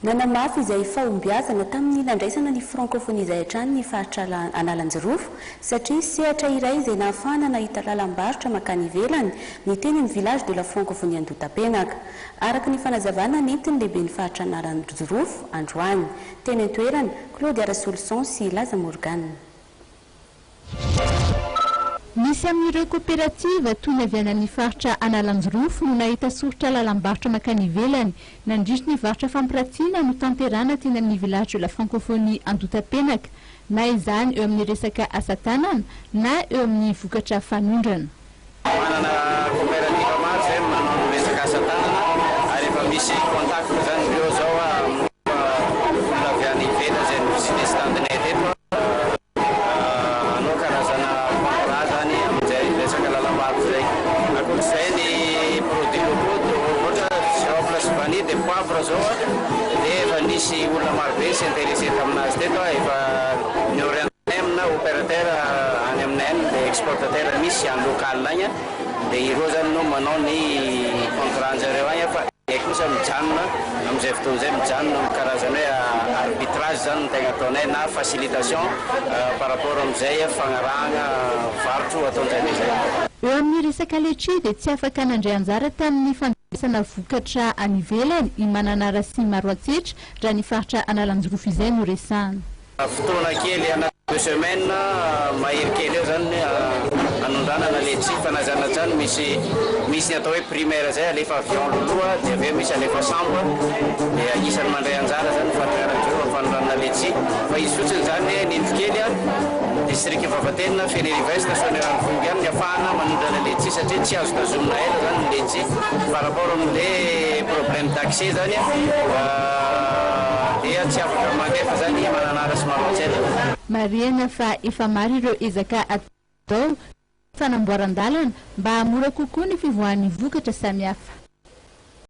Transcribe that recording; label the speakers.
Speaker 1: Nanamafy izay fahombiazana tamin'ny ilandraisana ny francophonie izay hatrany ny faritra Analanjirofo satria sehatra iray izay nahafahana nahita lalam-barotra makany ivelany ny teny ny village de la francophonie Andotapenaka. Araka ny fanazavana nentiny lehibe ny faritra Analanjirofo androany. Teny an-toerany Claudia Solution sy Laza Morgan.
Speaker 2: Misy amin'ireo kooperativa toy ny avy any amin'ny faritra Analanjirofo no nahita soratra lalam-barotra makany ivelany nandritra ny varotra fampirantiana no tanterana teny amin'ny village de la francophonie Andotapenaka, na izany eo amin'ny resaka asa tanana na eo amin'ny vokatra fanondrana.
Speaker 3: Manana kooperativa maro zay manao resaka asa tanana ary efa misy contact zany ireo zao avy any ivelany zay business tandinay teto anao karazana contrat zany amin'izay resaka lalam-barotra zay. Akoatr'izay ny produits locaux ohatra sirop place vanille de poivre zao dia efa nisy olona marobe sy intéressé taminazy teto efa ny na opérateur any aminay any dia exportateur misy any local agny dia ireo zany no manao ny contrat zareo agny fa eky kosa mijanona amin'izay fotoan'izay mijanona karazana hoe arbitrage zany no tegna ataonay na facilitation par rapport amin'izay fagnarahana varotro ataon'izay zay.
Speaker 2: Eo amin'ny resaka letchi dia tsy afaka nandray anjara tamin'ny fandraisana vokatra any ivelany i Mananara sy Maroantsetra raha ny faritra Analanjirofo izay no resahana.
Speaker 3: Fotoana kely anaty 2 semaines mahery kely eo zany anondranana letchi fanazana zany misy ny atao hoe primaire zay alefa avion loloa dia aveo misy alefa sambo dia anisany mandray anjara zany fatraranjeo fanondranana letchi fa izy fotsiny zany nindro kely district Vavatenina Fenerive station rano fongy any afahana manondrana letchi satria tsy azo tazomina ela zany ny letchi par rapport amin'le problème d'accès zany dia tsy afaka mandefa zany Mananara sy Maroantsetra.
Speaker 2: Marihana fa efa maro ireo ezaka atao fanamboaran-dalana mba hamora kokoa ny fivoahan'ny vokatra samihafa.